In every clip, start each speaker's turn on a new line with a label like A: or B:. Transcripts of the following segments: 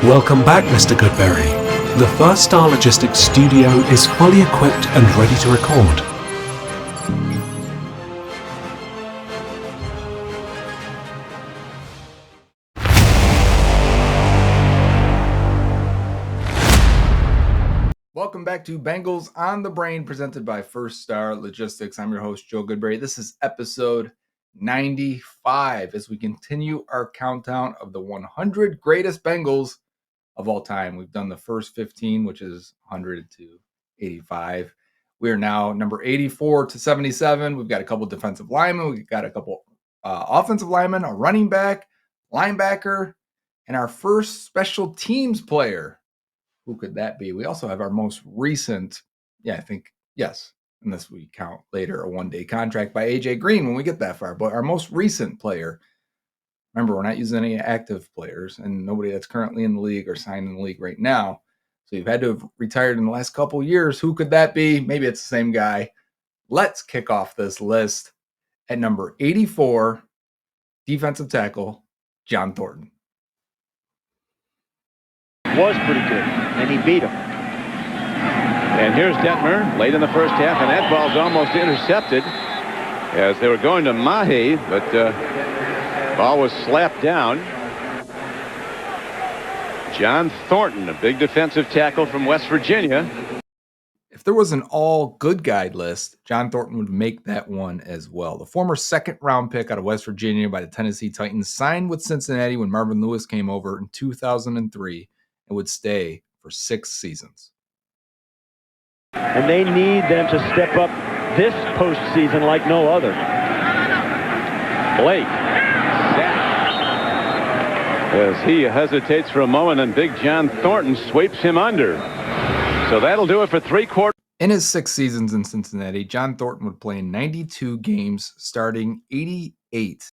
A: Welcome back, Mr. Goodberry. The First Star Logistics studio is fully equipped and ready to record.
B: Welcome back to Bengals on the Brain, presented by First Star Logistics. I'm your host, Joe Goodberry. This is episode 95 as we continue our countdown of the 100 greatest Bengals of all time. We've done the first 15, which is 100 to 85. We are now number 84 to 77. We've got a couple defensive linemen. We've got a couple offensive linemen, a running back, linebacker, and our first special teams player. Who could that be? We also have our most recent, unless we count later, a one-day contract by AJ Green when we get that far. But our most recent player, remember, we're not using any active players and nobody that's currently in the league or signed in the league right now. So you've had to have retired in the last couple of years. Who could that be? Maybe it's the same guy. Let's kick off this list at number 84, defensive tackle, John Thornton.
C: Was pretty good, and he beat him.
D: And here's Detmer late in the first half, and that ball's almost intercepted as they were going to Mahi, but ball was slapped down. John Thornton, a big defensive tackle from West Virginia.
B: If there was an all good guy list, John Thornton would make that one as well. The former second-round pick out of West Virginia by the Tennessee Titans signed with Cincinnati when Marvin Lewis came over in 2003 and would stay for 6 seasons.
C: And they need them to step up this postseason like no other.
D: Blake sacked as he hesitates for a moment, and big John Thornton sweeps him under. So that'll do it for 3 quarters.
B: In his 6 seasons in Cincinnati, John Thornton would play in 92 games, starting 88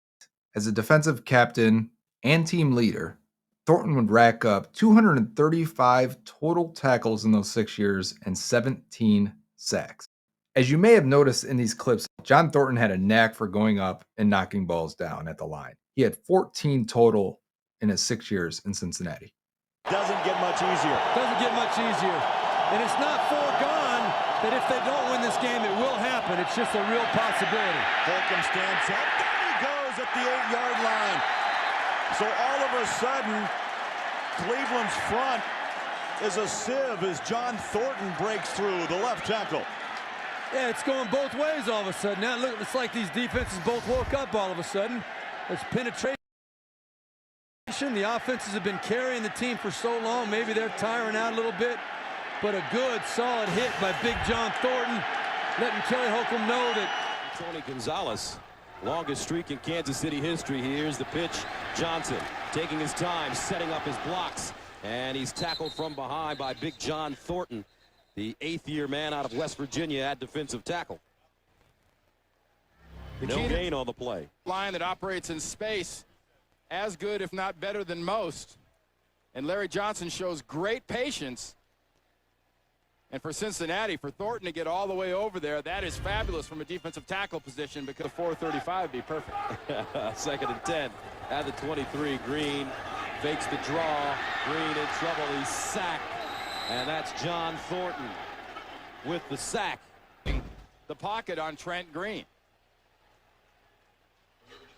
B: as a defensive captain and team leader. Thornton would rack up 235 total tackles in those 6 years and 17 sacks. As you may have noticed in these clips, John Thornton had a knack for going up and knocking balls down at the line. He had 14 total in his 6 years in Cincinnati.
E: Doesn't get much easier. And it's not foregone that if they don't win this game, it will happen. It's just a real possibility. Holcomb stands up. There he goes at the 8-yard line. So all of a sudden, Cleveland's front is a sieve as John Thornton breaks through the left tackle. Yeah, it's going both ways all of a sudden. Now, look, it's like these defenses both woke up all of a sudden. There's penetration. The offenses have been carrying the team for so long. Maybe they're tiring out a little bit. But a good, solid hit by big John Thornton, letting Kelly Holcomb know that.
F: Tony Gonzalez, longest streak in Kansas City history. Here's the pitch. Johnson taking his time, setting up his blocks. And he's tackled from behind by big John Thornton, the 8th-year man out of West Virginia at defensive tackle. No gain on the play.
G: Line that operates in space, as good, if not better than most. And Larry Johnson shows great patience. And for Cincinnati, for Thornton to get all the way over there, that is fabulous from a defensive tackle position, because 435 would be perfect.
F: 2nd and 10 at the 23. Green fakes the draw. Green in trouble. He's sacked. And that's John Thornton with the sack.
G: The pocket on Trent Green.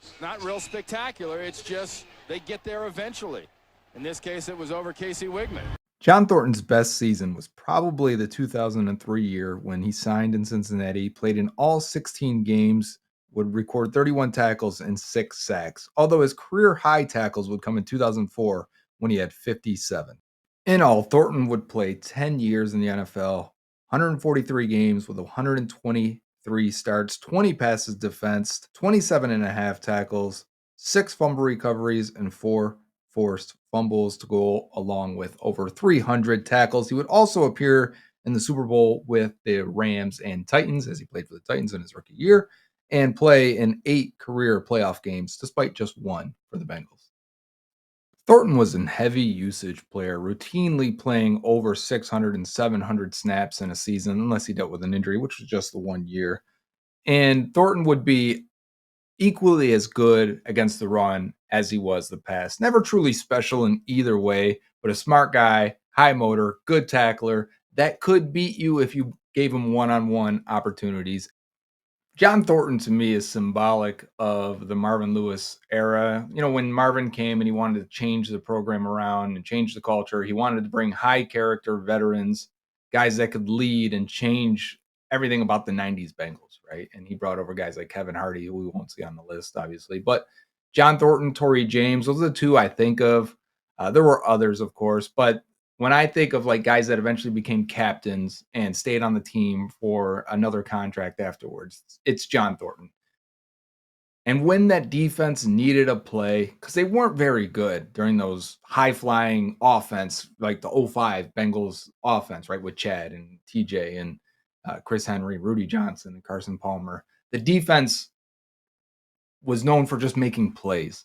G: It's not real spectacular. It's just they get there eventually. In this case, it was over Casey Wigman.
B: John Thornton's best season was probably the 2003 year when he signed in Cincinnati, played in all 16 games, would record 31 tackles and 6 sacks, although his career high tackles would come in 2004 when he had 57. In all, Thornton would play 10 years in the NFL, 143 games with 123 starts, 20 passes defensed, 27.5 tackles, 6 fumble recoveries, and 4 forced fumbles to go along with over 300 tackles. He would also appear in the Super Bowl with the Rams and Titans, as he played for the Titans in his rookie year, and play in 8 career playoff games, despite just 1 for the Bengals. Thornton was a heavy usage player, routinely playing over 600 and 700 snaps in a season, unless he dealt with an injury, which was just the 1 year. And Thornton would be equally as good against the run as he was the pass. Never truly special in either way, but a smart guy, high motor, good tackler that could beat you if you gave him one-on-one opportunities. John Thornton to me is symbolic of the Marvin Lewis era. When Marvin came and he wanted to change the program around and change the culture, he wanted to bring high character veterans, guys that could lead and change everything about the 90s Bengals, right? And he brought over guys like Kevin Hardy, who we won't see on the list, obviously. But John Thornton, Torrey James, those are the two I think of. There were others, of course, but when I think of like guys that eventually became captains and stayed on the team for another contract afterwards, it's John Thornton. And when that defense needed a play, because they weren't very good during those high-flying offense, like the '05 Bengals offense, right, with Chad and TJ and Chris Henry, Rudy Johnson, and Carson Palmer. The defense was known for just making plays.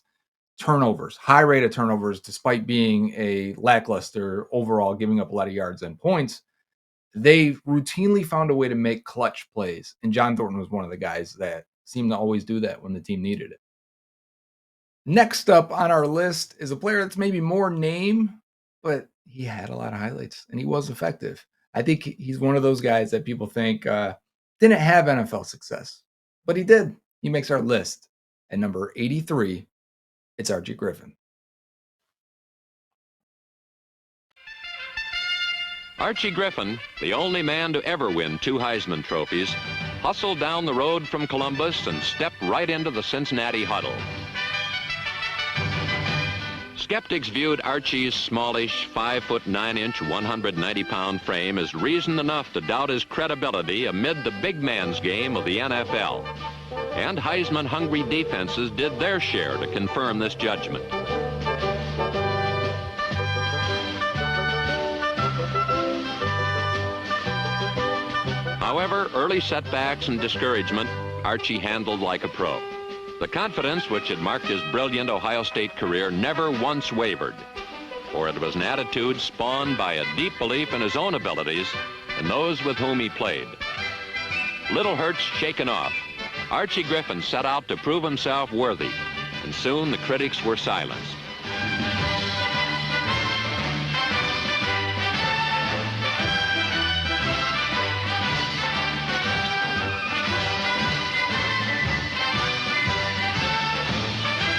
B: Turnovers, high rate of turnovers, despite being a lackluster overall, giving up a lot of yards and points. They routinely found a way to make clutch plays. And John Thornton was one of the guys that seemed to always do that when the team needed it. Next up on our list is a player that's maybe more name, but he had a lot of highlights and he was effective. I think he's one of those guys that people think didn't have NFL success, but he did. He makes our list at number 83. It's Archie Griffin.
H: Archie Griffin, the only man to ever win 2 Heisman trophies, hustled down the road from Columbus and stepped right into the Cincinnati huddle. Skeptics viewed Archie's smallish 5'9", 190-pound frame as reason enough to doubt his credibility amid the big man's game of the NFL. And Heisman-hungry defenses did their share to confirm this judgment. However, early setbacks and discouragement, Archie handled like a pro. The confidence which had marked his brilliant Ohio State career never once wavered, for it was an attitude spawned by a deep belief in his own abilities and those with whom he played. Little hurts shaken off, Archie Griffin set out to prove himself worthy, and soon the critics were silenced.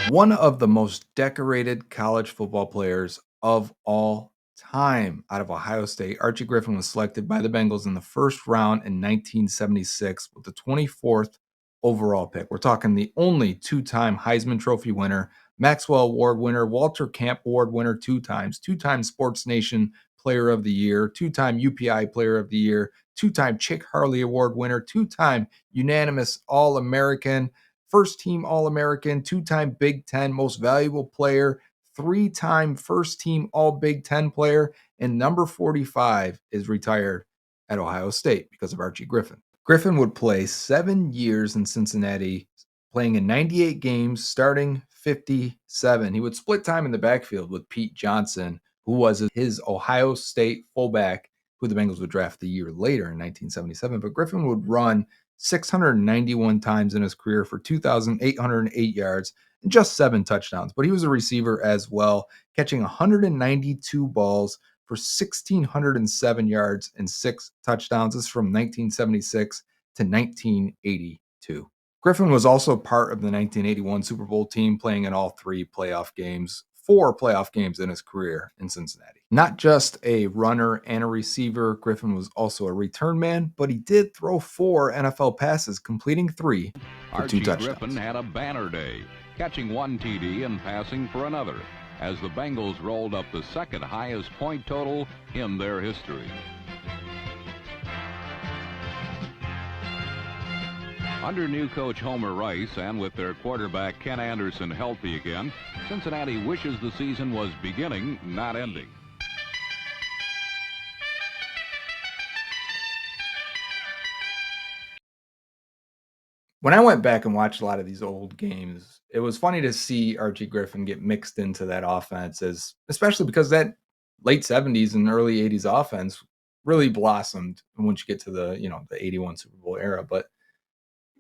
B: One of the most decorated college football players of all time out of Ohio State, Archie Griffin was selected by the Bengals in the first round in 1976 with the 24th overall pick. We're talking the only 2-time Heisman Trophy winner, Maxwell Award winner, Walter Camp Award winner 2 times, 2-time Sports Nation Player of the Year, 2-time UPI Player of the Year, 2-time Chick Harley Award winner, 2-time unanimous All-American, first-team All-American, 2-time Big Ten Most Valuable Player, 3-time first-team All-Big Ten player, and number 45 is retired at Ohio State because of Archie Griffin. Griffin would play 7 years in Cincinnati, playing in 98 games, starting 57. He would split time in the backfield with Pete Johnson, who was his Ohio State fullback, who the Bengals would draft the year later in 1977. But Griffin would run 691 times in his career for 2,808 yards and just 7 touchdowns. But he was a receiver as well, catching 192 balls for 1,607 yards and 6 touchdowns. This is from 1976 to 1982. Griffin was also part of the 1981 Super Bowl team, playing in all 3 playoff games, 4 playoff games in his career in Cincinnati. Not just a runner and a receiver, Griffin was also a return man, but he did throw 4 NFL passes, completing 3 for 2 touchdowns.
I: Archie Griffin had a banner day, catching 1 TD and passing for another, as the Bengals rolled up the second highest point total in their history. Under new coach Homer Rice and with their quarterback Ken Anderson healthy again, Cincinnati wishes the season was beginning, not ending.
B: When I went back and watched a lot of these old games, it was funny to see Archie Griffin get mixed into that offense, especially because that late 70s and early 80s offense really blossomed once you get to the 81 Super Bowl era. But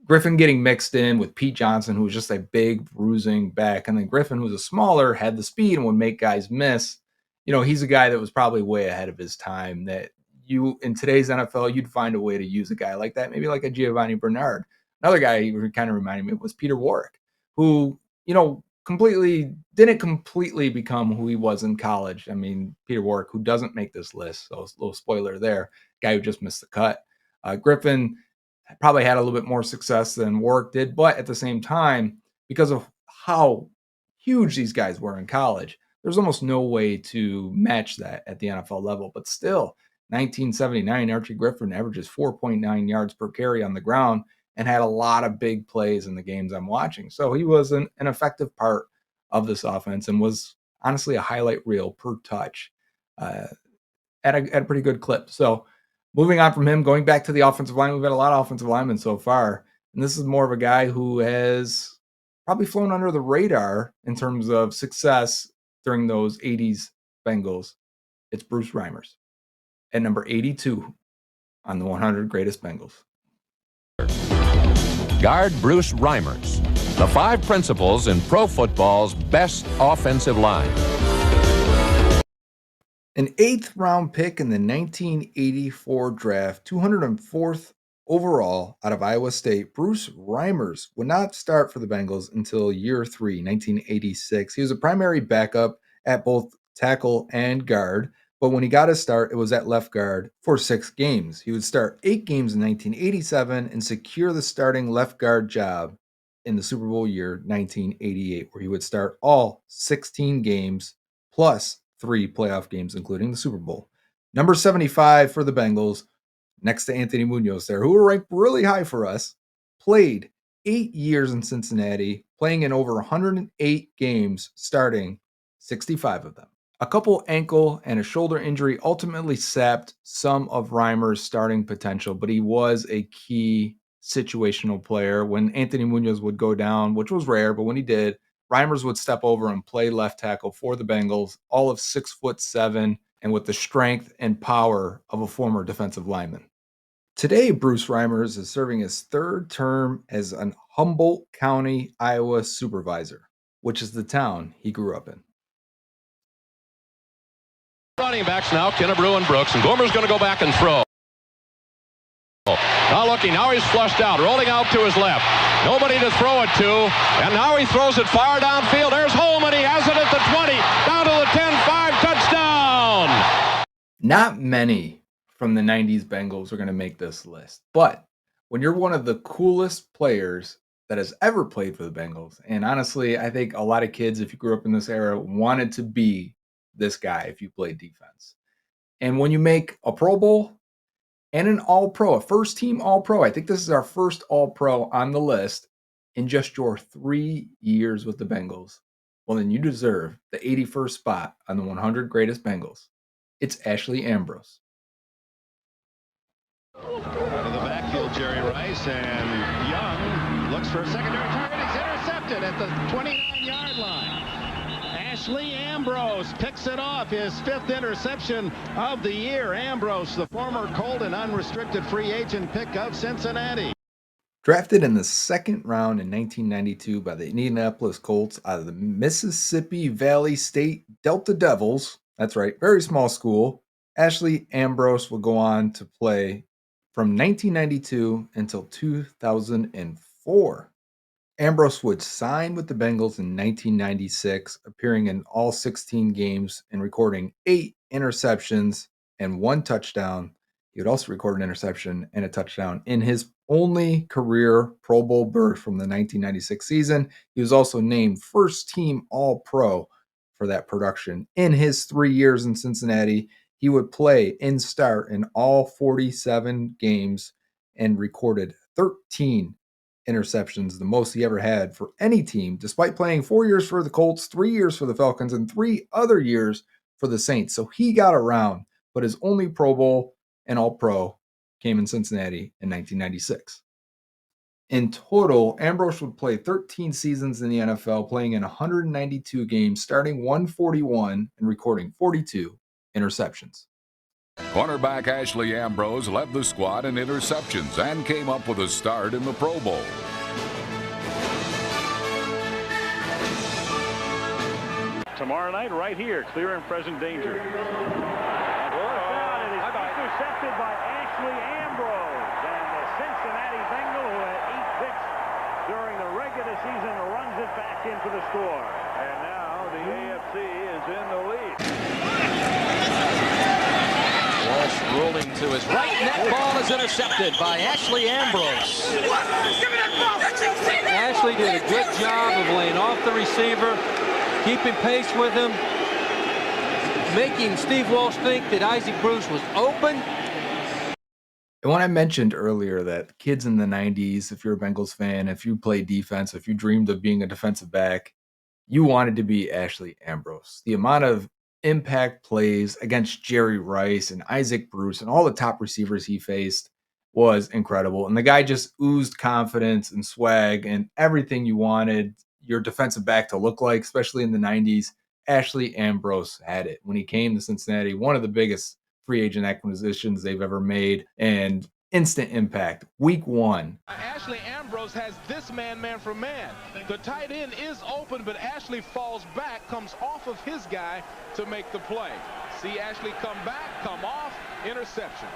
B: Griffin getting mixed in with Pete Johnson, who was just a big bruising back, and then Griffin, who was a smaller, had the speed and would make guys miss. he's a guy that was probably way ahead of his time, that in today's NFL, you'd find a way to use a guy like that, maybe like a Giovanni Bernard. Another guy he kind of reminded me of was Peter Warrick, who, didn't completely become who he was in college. I mean, Peter Warrick, who doesn't make this list, so a little spoiler there, guy who just missed the cut. Griffin probably had a little bit more success than Warrick did, but at the same time, because of how huge these guys were in college, there's almost no way to match that at the NFL level. But still, 1979, Archie Griffin averages 4.9 yards per carry on the ground and had a lot of big plays in the games I'm watching. So he was an effective part of this offense and was honestly a highlight reel per touch at a pretty good clip. So moving on from him, going back to the offensive line, we've had a lot of offensive linemen so far. And this is more of a guy who has probably flown under the radar in terms of success during those 80s Bengals. It's Bruce Ryers at number 82 on the 100 Greatest Bengals.
H: Guard Bruce Ryers. The 5 principles in pro football's best offensive line.
B: An 8th round pick in the 1984 draft, 204th overall out of Iowa State, Bruce Ryers would not start for the Bengals until year 3, 1986. He was a primary backup at both tackle and guard, but when he got his start, it was at left guard for 6 games. He would start 8 games in 1987 and secure the starting left guard job in the Super Bowl year 1988, where he would start all 16 games plus 3 playoff games, including the Super Bowl. Number 75 for the Bengals, next to Anthony Munoz there, who were ranked really high for us, played 8 years in Cincinnati, playing in over 108 games, starting 65 of them. A couple ankle and a shoulder injury ultimately sapped some of Ryers' starting potential, but he was a key situational player. When Anthony Munoz would go down, which was rare, but when he did, Ryers would step over and play left tackle for the Bengals, all of 6'7", and with the strength and power of a former defensive lineman. Today, Bruce Ryers is serving his 3rd term as an Humboldt County, Iowa supervisor, which is the town he grew up in.
H: Running backs now, Kennebrew and Brooks, and Gomer's going to go back and throw. Now looking, now he's flushed out, rolling out to his left. Nobody to throw it to, and now he throws it far downfield. There's Holman, he has it at the 20, down to the 10-5, touchdown!
B: Not many from the 90s Bengals are going to make this list, but when you're one of the coolest players that has ever played for the Bengals, and honestly, I think a lot of kids, if you grew up in this era, wanted to be this guy if you played defense. And when you make a Pro Bowl and an All-Pro, a first-team All-Pro, I think this is our first All-Pro on the list in just your 3 years with the Bengals, well, then you deserve the 81st spot on the 100 Greatest Bengals. It's Ashley Ambrose.
J: Out of the backfield, Jerry Rice, and Young looks for a secondary target. He's intercepted at the 29-yard line. Ashley Ambrose picks it off, his 5th interception of the year. Ambrose, the former Colt and unrestricted free agent pick of Cincinnati.
B: Drafted in the 2nd round in 1992 by the Indianapolis Colts out of the Mississippi Valley State Delta Devils. That's right, very small school. Ashley Ambrose will go on to play from 1992 until 2004. Ambrose would sign with the Bengals in 1996, appearing in all 16 games and recording 8 interceptions and 1 touchdown. He would also record an interception and a touchdown in his only career Pro Bowl berth from the 1996 season. He was also named first-team All-Pro for that production. In his 3 years in Cincinnati, he would play and start in all 47 games and recorded 13 interceptions, the most he ever had for any team, despite playing 4 years for the Colts, 3 years for the Falcons, and 3 other years for the Saints. So he got around, but his only Pro Bowl and All-Pro came in Cincinnati in 1996. In total, Ambrose would play 13 seasons in the NFL, playing in 192 games, starting 141 and recording 42 interceptions.
I: Cornerback Ashley Ambrose led the squad in interceptions and came up with a start in the Pro Bowl.
C: To tomorrow night right here, clear and present danger. And fourth down, it is intercepted by Ashley Ambrose. And the Cincinnati Bengal, who had 8 picks during the regular season, runs it back into the score. And now the AFC is in the lead.
F: Walsh rolling to his right, and that ball is intercepted by Ashley Ambrose.
E: Ashley did a good job of laying off the receiver, keeping pace with him, making Steve Walsh think that Isaac Bruce was open.
B: And when I mentioned earlier that kids in the 90s, if you're a Bengals fan, if you played defense, if you dreamed of being a defensive back, you wanted to be Ashley Ambrose. The amount of impact plays against Jerry Rice and Isaac Bruce and all the top receivers he faced was incredible. And the guy just oozed confidence and swag and everything you wanted your defensive back to look like, especially in the 90s. Ashley Ambrose had it. When he came to Cincinnati, one of the biggest free agent acquisitions they've ever made, and instant impact. Week 1.
K: Ashley Ambrose has this man for man. The tight end is open, but Ashley falls back, comes off of his guy to make the play. See Ashley come back, come off, interception.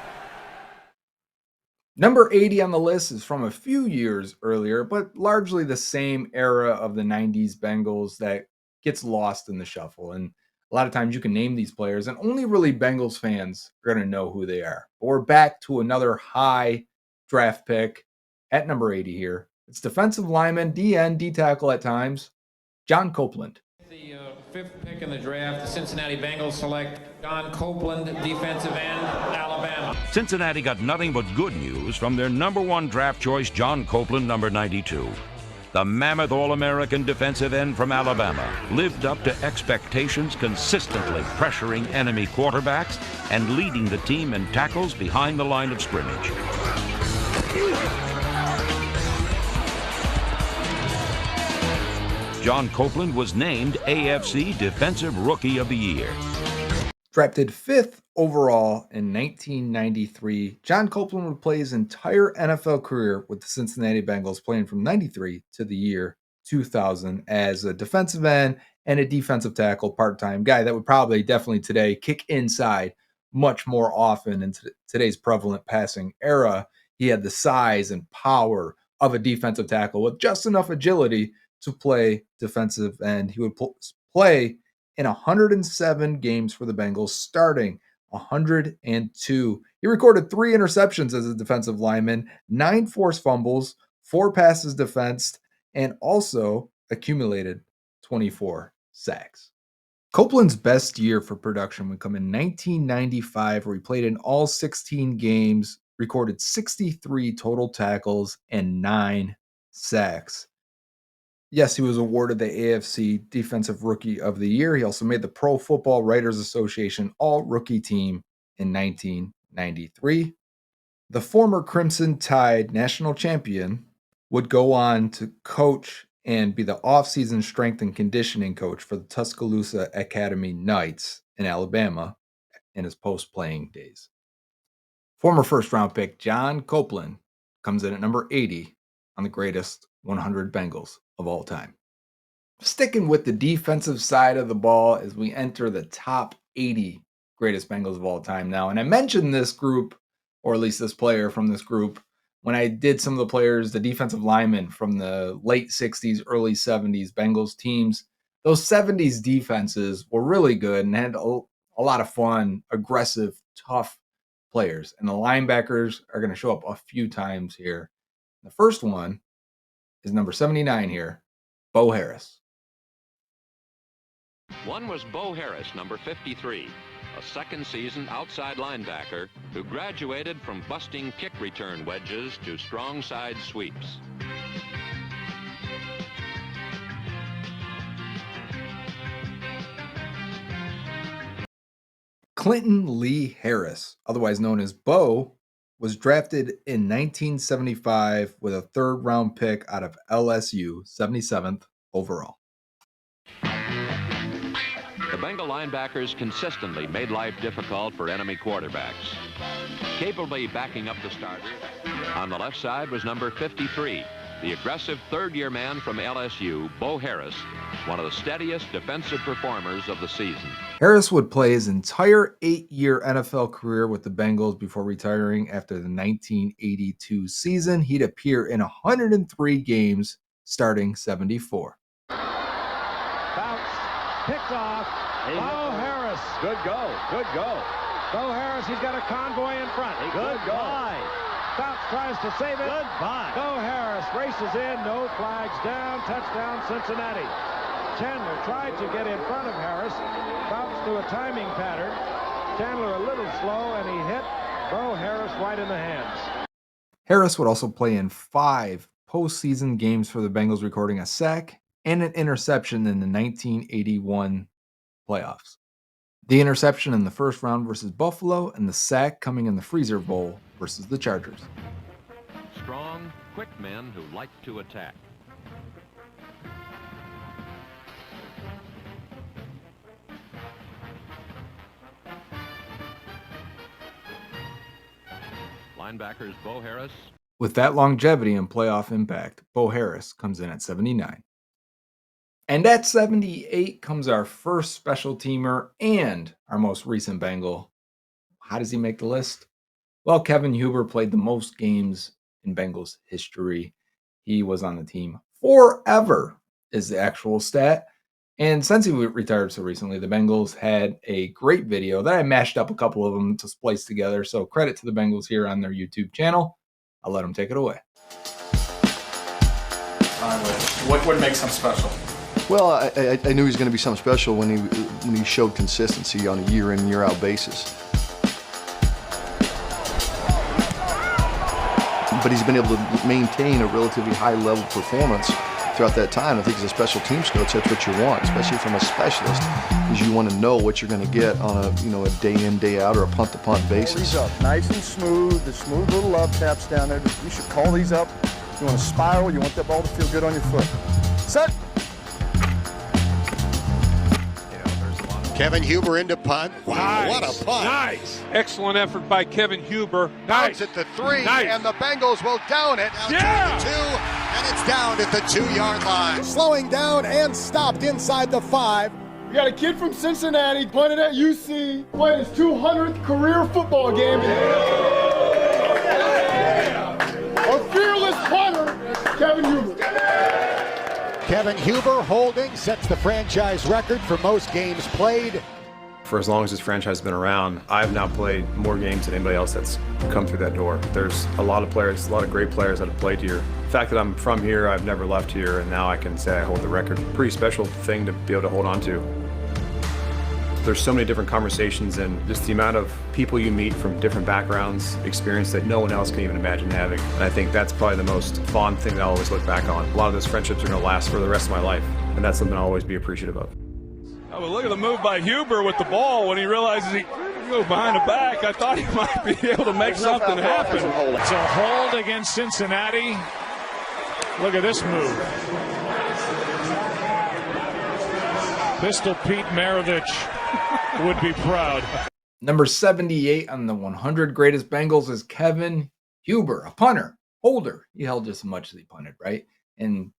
B: Number 80 on the list is from a few years earlier, but largely the same era of the 90s Bengals that gets lost in the shuffle. And a lot of times you can name these players, and only really Bengals fans are going to know who they are. But we're back to another high draft pick at number 80 here. It's defensive lineman, DN, D-tackle at times, John Copeland.
L: The 5th pick in the draft, the Cincinnati Bengals select John Copeland, defensive end, Alabama.
M: Cincinnati got nothing but good news from their number 1 draft choice, John Copeland, number 92. The mammoth All-American defensive end from Alabama lived up to expectations, consistently pressuring enemy quarterbacks and leading the team in tackles behind the line of scrimmage. John Copeland was named AFC Defensive Rookie of the Year.
B: Drafted 5th overall in 1993, John Copeland would play his entire NFL career with the Cincinnati Bengals, playing from 93 to the year 2000 as a defensive end and a defensive tackle part-time guy that would probably definitely today kick inside much more often in today's prevalent passing era. He had the size and power of a defensive tackle with just enough agility to play defensive end. He would play in 107 games for the Bengals, starting 102. He recorded 3 interceptions as a defensive lineman, 9 forced fumbles, 4 passes defensed, and also accumulated 24 sacks. Copeland's best year for production would come in 1995, where he played in all 16 games, recorded 63 total tackles, and 9 sacks. Yes, he was awarded the AFC Defensive Rookie of the Year. He also made the Pro Football Writers Association All-Rookie Team in 1993. The former Crimson Tide national champion would go on to coach and be the off-season strength and conditioning coach for the Tuscaloosa Academy Knights in Alabama in his post-playing days. Former first-round pick John Copeland comes in at number 80 on the greatest 100 Bengals of all time. Sticking with the defensive side of the ball as we enter the top 80 greatest Bengals of all time now. And I mentioned this group, or at least this player from this group, when I did some of the players, the defensive linemen from the late 60s, early 70s Bengals teams. Those 70s defenses were really good and had a lot of fun, aggressive, tough players. And the linebackers are going to show up a few times here. The first one is number 79 here, Bo Harris.
H: One was Bo Harris, number 53, a second-season outside linebacker who graduated from busting kick return wedges to strong side sweeps.
B: Clinton Lee Harris, otherwise known as Bo, was drafted in 1975 with a 3rd-round pick out of LSU, 77th overall.
H: The Bengal linebackers consistently made life difficult for enemy capably backing up the starter. On the left side was number 53, The aggressive third-year man from LSU, Bo Harris, one of the steadiest defensive performers of the season.
B: Harris would play his entire 8-year NFL career with the Bengals before retiring after the 1982 season. He'd appear in 103 games starting 74.
C: Bounce, picked off, Bo Harris. Good go, good go. Bo Harris, he's got a convoy in front. Goodbye. Bounce tries to save it. Goodbye. Bo Harris races in, no flags down, touchdown Cincinnati. Chandler tried to get in front of Harris, bounced through a timing pattern. Chandler a little slow, and he hit Bo Harris right in the hands.
B: Harris would also play in 5 postseason games for the Bengals, recording a sack and an interception in the 1981 playoffs. The interception in the first round versus Buffalo, and the sack coming in the Freezer Bowl versus the Chargers.
H: Strong, quick men who like to attack. Linebackers Bo Harris.
B: With that longevity and playoff impact, Bo Harris comes in at 79. And at 78 comes our first special teamer and our most recent Bengal. How does he make the list? Well, Kevin Huber played the most games in Bengals history. He was on the team forever, is the actual stat. And since he retired so recently, the Bengals had a great video that I mashed up a couple of them to splice together. So credit to the Bengals here on their YouTube channel. I'll let them take it away.
N: What makes him special?
O: Well, I knew he was going to be something special when he showed consistency on a year-in, year-out basis. But he's been able to maintain a relatively high-level performance throughout that time. I think as a special teams coach, that's what you want, especially from a specialist, because you want to know what you're going to get on a day-in, day-out, or a punt-to-punt basis.
P: Up nice and smooth, the smooth little love taps down there. You should call these up. You want to spiral, you want that ball to feel good on your foot. Set.
Q: Kevin Huber into punt. Wow,
R: nice.
Q: What a punt.
R: Nice. Excellent effort by Kevin Huber.
Q: Bounce at the 3, and the Bengals will down it. Now to the 2, and it's down at the 2-yard line.
P: Slowing down and stopped inside the 5. We got a kid from Cincinnati playing at UC, playing his 200th career football game. Our fearless punter, Kevin Huber.
Q: Kevin Huber holding, sets the franchise record for most games played.
S: For as long as this franchise has been around, I've now played more games than anybody else that's come through that door. There's a lot of players, a lot of great players that have played here. The fact that I'm from here, I've never left here, and now I can say I hold the record. Pretty special thing to be able to hold on to. There's so many different conversations, and just the amount of people you meet from different backgrounds, experience that no one else can even imagine having. And I think that's probably the most fond thing that I'll always look back on. A lot of those friendships are going to last for the rest of my life, and that's something I'll always be appreciative of.
R: Oh, well, look at the move by Huber with the ball when he realizes he goes behind the back. I thought he might be able to make something happen.
C: It's a hold against Cincinnati. Look at this move. Pistol Pete Maravich would be proud.
B: Number 78 on the 100 greatest Bengals is Kevin Huber, a punter, holder. He held just as much as he punted, right? And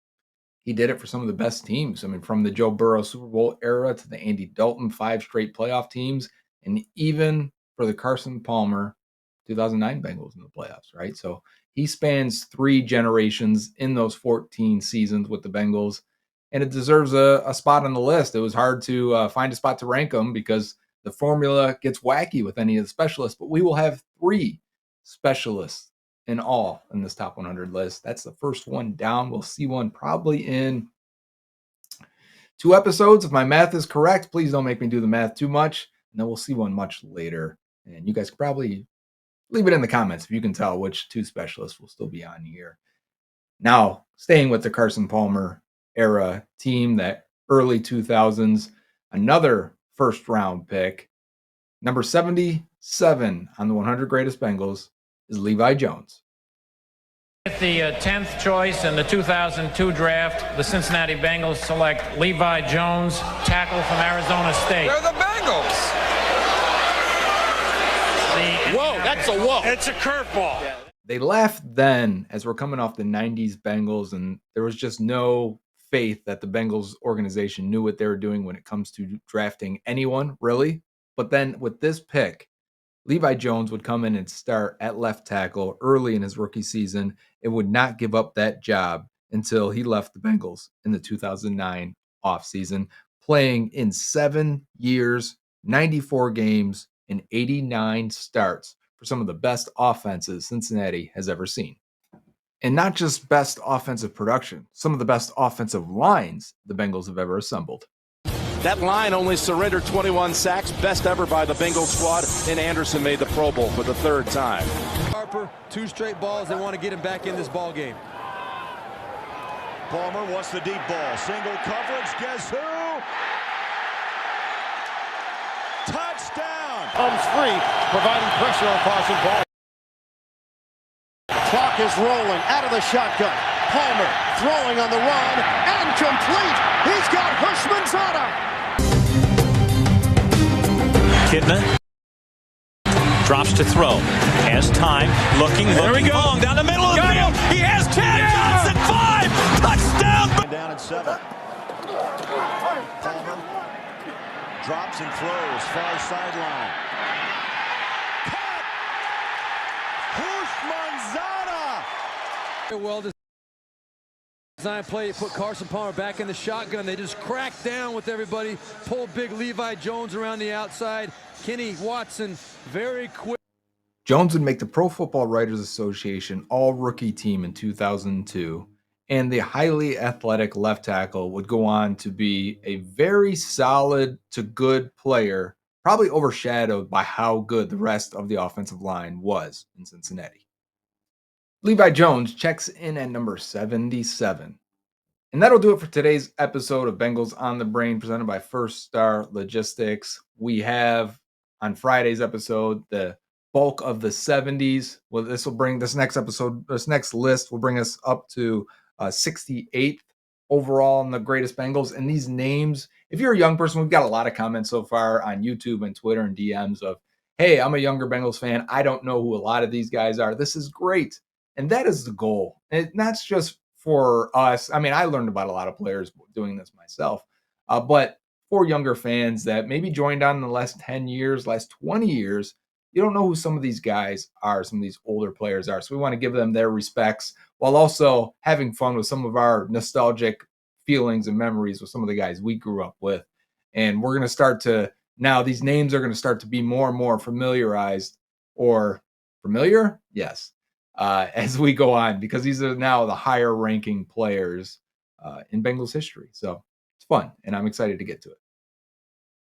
B: he did it for some of the best teams. I mean, from the Joe Burrow Super Bowl era to the Andy Dalton 5 straight playoff teams, and even for the Carson Palmer 2009 Bengals in the playoffs, right? So he spans 3 generations in those 14 seasons with the Bengals, and it deserves a spot on the list. It was hard to find a spot to rank him because the formula gets wacky with any of the specialists, but we will have 3 specialists in all in this top 100 list. That's the first one down. We'll see one probably in 2 episodes. If my math is correct, please don't make me do the math too much. And then we'll see one much later. And you guys can probably leave it in the comments if you can tell which 2 specialists will still be on here. Now, staying with the Carson Palmer era team, that early 2000s, another first round pick, number 77 on the 100 greatest Bengals is Levi Jones.
L: With the 10th choice in the 2002 draft, the Cincinnati Bengals select Levi Jones, tackle from Arizona State.
T: They're the Bengals.
L: Whoa,
T: that's a whoa. It's a curveball.
B: They laughed then as we're coming off the 90s Bengals, and there was just no faith that the Bengals organization knew what they were doing when it comes to drafting anyone, really. But then with this pick, Levi Jones would come in and start at left tackle early in his rookie season and would not give up that job until he left the Bengals in the 2009 offseason, playing in 7 years, 94 games, and 89 starts for some of the best offenses Cincinnati has ever seen. And not just best offensive production, some of the best offensive lines the Bengals have ever assembled.
F: That line only surrendered 21 sacks, best ever by the Bengals squad, and Anderson made the Pro Bowl for the 3rd time.
E: Harper, 2 straight balls. They want to get him back in this ball game.
T: Palmer wants the deep ball. Single coverage. Guess who? Touchdown!
J: Comes free, providing pressure on Carson Palmer. Clock is rolling out of the shotgun. Palmer throwing on the run and complete. He's got Hirschman-Zada.
U: Kidna drops to throw. Has time. Looking long down the middle of the field. He has 10. Johnson 5. Touchdown.
T: Down at 7. Palmer drops and throws. Far sideline. Caught. Hirschman-Zada.
E: Well designed play, put Carson Palmer back in the shotgun. They just crack down with everybody. Pull big Levi Jones around the outside. Kenny Watson very quick.
B: Jones would make the Pro Football Writers Association all-rookie team in 2002, and the highly athletic left tackle would go on to be a very solid to good player, probably overshadowed by how good the rest of the offensive line was in Cincinnati. Levi Jones checks in at number 77. And that'll do it for today's episode of Bengals on the Brain, presented by First Star Logistics. We have on Friday's episode the bulk of the 70s. Well, this next list will bring us up to 68th overall in the greatest Bengals. And these names, if you're a young person, we've got a lot of comments so far on YouTube and Twitter and DMs of, hey, I'm a younger Bengals fan. I don't know who a lot of these guys are. This is great. And that is the goal. And that's just for us. I mean, I learned about a lot of players doing this myself. But for younger fans that maybe joined on in the last 10 years, last 20 years, you don't know who some of these guys are, some of these older players are. So we want to give them their respects while also having fun with some of our nostalgic feelings and memories with some of the guys we grew up with. And we're going to start to, now these names are going to start to be more and more familiarized or familiar? Yes. As we go on, because these are now the higher ranking players in Bengals history. So it's fun, and I'm excited to get to it.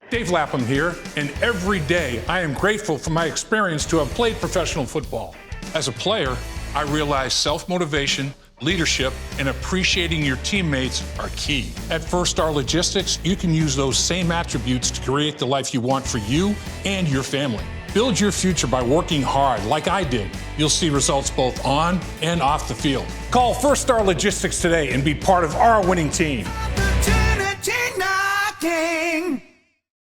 V: Dave Lapham here, and every day I am grateful for my experience to have played professional football. As a player, I realize self-motivation, leadership, and appreciating your teammates are key. At First Star Logistics, you can use those same attributes to create the life you want for you and your family. Build your future by working hard like I did. You'll see results both on and off the field. Call First Star Logistics today and be part of our winning team.
W: Opportunity knocking.